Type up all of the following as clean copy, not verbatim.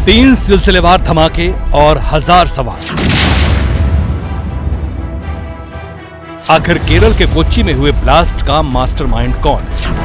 3 सिलसिलेवार धमाके और 1000 सवाल। आखिर केरल के कोच्चि में हुए ब्लास्ट का मास्टरमाइंड कौन है?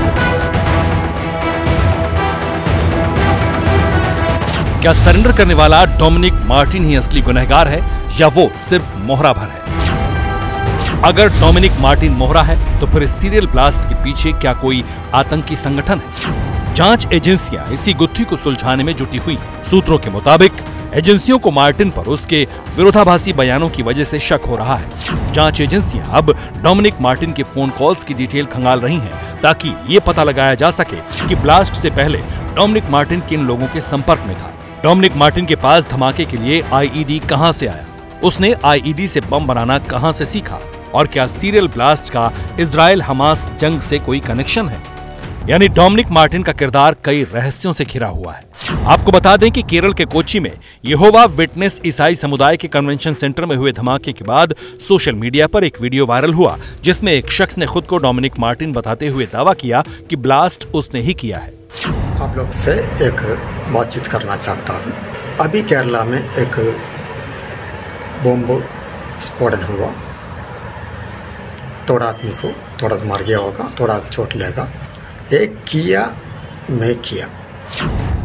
क्या सरेंडर करने वाला डोमिनिक मार्टिन ही असली गुनहगार है या वो सिर्फ मोहरा भर है? अगर डोमिनिक मार्टिन मोहरा है तो फिर इस सीरियल ब्लास्ट के पीछे क्या कोई आतंकी संगठन है? जांच एजेंसियां इसी गुत्थी को सुलझाने में जुटी हुई। सूत्रों के मुताबिक एजेंसियों को मार्टिन पर उसके विरोधाभासी बयानों की वजह से शक हो रहा है। जांच एजेंसियां अब डोमिनिक मार्टिन के फोन कॉल्स की डिटेल खंगाल रही हैं ताकि ये पता लगाया जा सके कि ब्लास्ट से पहले डोमिनिक मार्टिन किन लोगों के संपर्क में था। डोमिनिक मार्टिन के पास धमाके के लिए आईईडी कहां से आया? उसने आईईडी से बम बनाना कहां से सीखा? और क्या सीरियल ब्लास्ट का इजराइल हमास जंग से कोई कनेक्शन है? यानी डोमिनिक मार्टिन का किरदार कई रहस्यों से घिरा हुआ है। आपको बता दें कि केरल के कोच्चि में यहोवा विटनेस ईसाई समुदाय के कन्वेंशन सेंटर में हुए धमाके के बाद सोशल मीडिया पर एक वीडियो वायरल हुआ जिसमें एक शख्स ने खुद को डोमिनिक मार्टिन बताते हुए दावा किया कि ब्लास्ट उसने ही किया है। आप लोग से एक बातचीत करना चाहता हूँ। अभी केरला में एक बम स्फोटन हुआ। थोड़ा आदमी को थोड़ा मार गया होगा, थोड़ा चोट लेगा। एक किया, मैं किया।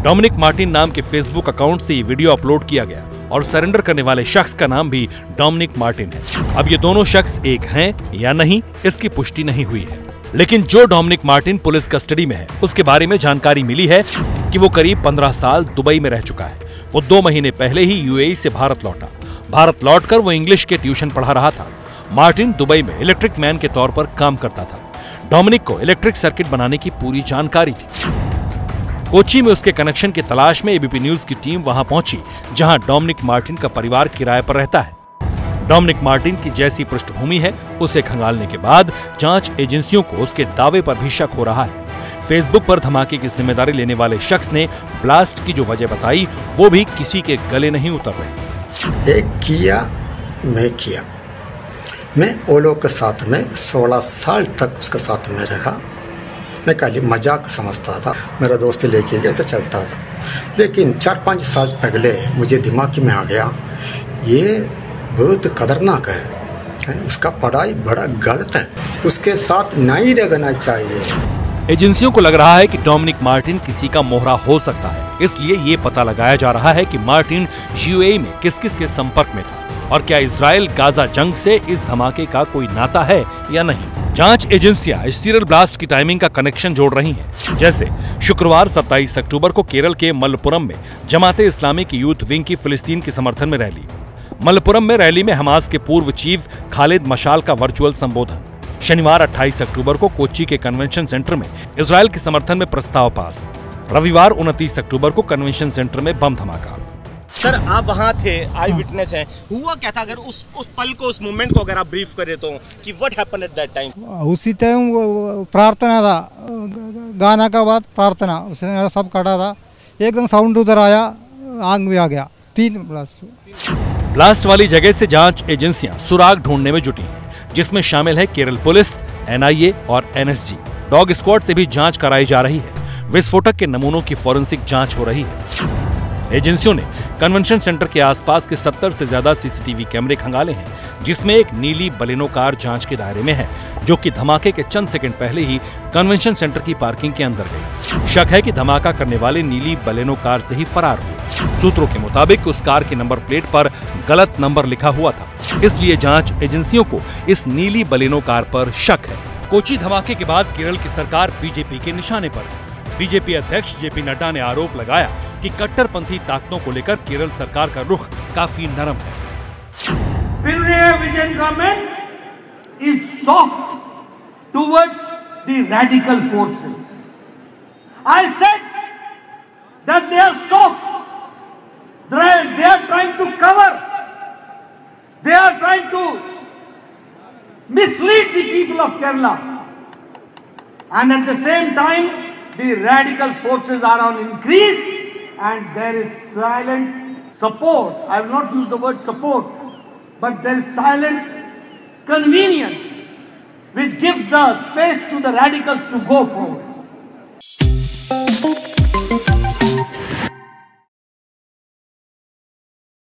डोमिनिक मार्टिन नाम के फेसबुक अकाउंट से ये वीडियो अपलोड किया गया और सरेंडर करने वाले शख्स का नाम भी डोमिनिक मार्टिन है। अब ये दोनों शख्स एक हैं या नहीं, इसकी पुष्टि नहीं हुई है। लेकिन जो डोमिनिक मार्टिन पुलिस कस्टडी में है उसके बारे में जानकारी मिली है कि वो करीब 15 साल दुबई में रह चुका है। वो 2 महीने पहले ही यूएई से भारत लौटा। भारत लौटकर वो इंग्लिश के ट्यूशन पढ़ा रहा था। मार्टिन दुबई में इलेक्ट्रिक मैन के तौर पर काम करता था। डोमिनिक को इलेक्ट्रिक सर्किट बनाने की पूरी जानकारी थी। कोच्चि में उसके कनेक्शन की तलाश में एबीपी न्यूज की टीम वहां पहुंची जहां डोमिनिक मार्टिन का परिवार किराए पर रहता है। डोमिनिक मार्टिन की जैसी पृष्ठभूमि है उसे खंगालने के बाद जांच एजेंसियों को उसके दावे पर भी शक हो रहा है। फेसबुक पर धमाके की जिम्मेदारी लेने वाले शख्स ने ब्लास्ट की जो वजह बताई वो भी किसी के गले नहीं उतर रही। एक किया, मैं किया। मैं वो लोग के साथ में 16 साल तक उसके साथ में रहा। मैं खाली मजाक समझता था, मेरा दोस्त लेके जैसे चलता था। लेकिन 4-5 साल पहले मुझे दिमाग में आ गया ये बहुत खतरनाक है, उसका पढ़ाई बड़ा गलत है, उसके साथ नहीं रहना चाहिए। एजेंसियों को लग रहा है कि डोमिनिक मार्टिन किसी का मोहरा हो सकता है, इसलिए ये पता लगाया जा रहा है कि मार्टिन यूएई में किस किस के संपर्क में था और क्या इजराइल गाजा जंग से इस धमाके का कोई नाता है या नहीं। जांच एजेंसियां इस सीरियल ब्लास्ट की टाइमिंग का कनेक्शन जोड़ रही हैं। जैसे शुक्रवार 27 अक्टूबर को केरल के मलप्पुरम में जमाते इस्लामी की यूथ विंग की फिलिस्तीन के समर्थन में रैली। मलप्पुरम में रैली में हमास के पूर्व चीफ खालिद मशाल का वर्चुअल संबोधन। शनिवार 28 अक्टूबर को कोच्चि के कन्वेंशन सेंटर में इजराइल के समर्थन में प्रस्ताव पास। रविवार 29 अक्टूबर को कन्वेंशन सेंटर में बम धमाका। सर आप वहाँ थे, आई विटनेस हैं, हुआ क्या था? अगर उस पल को, उस मोमेंट को अगर आप ब्रीफ करें तो कि what happened at that time? उसी टाइम प्रार्थना था, गाना का बाद प्रार्थना, उसने सब काटा था। एकदम साउंड उधर आया, आग भी आ गया। 3 ब्लास्ट वाली जगह से जांच एजेंसियां सुराग ढूंढने में जुटी हैं, जिसमें शामिल है केरल पुलिस, एनआईए और एनएसजी। डॉग स्क्वाड से भी जांच कराई जा रही है। विस्फोटक के नमूनों की फॉरेंसिक जांच हो रही है। एजेंसियों ने कन्वेंशन सेंटर के आसपास के 70 से ज्यादा सीसीटीवी कैमरे खंगाले हैं, जिसमें एक नीली बलेनो कार जांच के दायरे में है, जो कि धमाके के चंद सेकंड पहले ही कन्वेंशन सेंटर की पार्किंग के अंदर गई। शक है कि धमाका करने वाले नीली बलेनो कार से ही फरार हुए। सूत्रों के मुताबिक उस कार के नंबर प्लेट पर गलत नंबर लिखा हुआ था, इसलिए जांच एजेंसियों को इस नीली बलेनो कार पर शक है। कोच्चि धमाके के बाद केरल की सरकार बीजेपी के निशाने पर है। बीजेपी अध्यक्ष जेपी नड्डा ने आरोप लगाया कि कट्टरपंथी ताकतों को लेकर केरल सरकार का रुख काफी नरम है। Pinarayi Vijayan government is soft towards the radical forces. I said that they are soft. They are trying to cover. They are trying to mislead the people of Kerala. And at the same time, the radical forces are on increase and there is silent support. I will not use the word support, but there is silent convenience which gives the space to the radicals to go forward.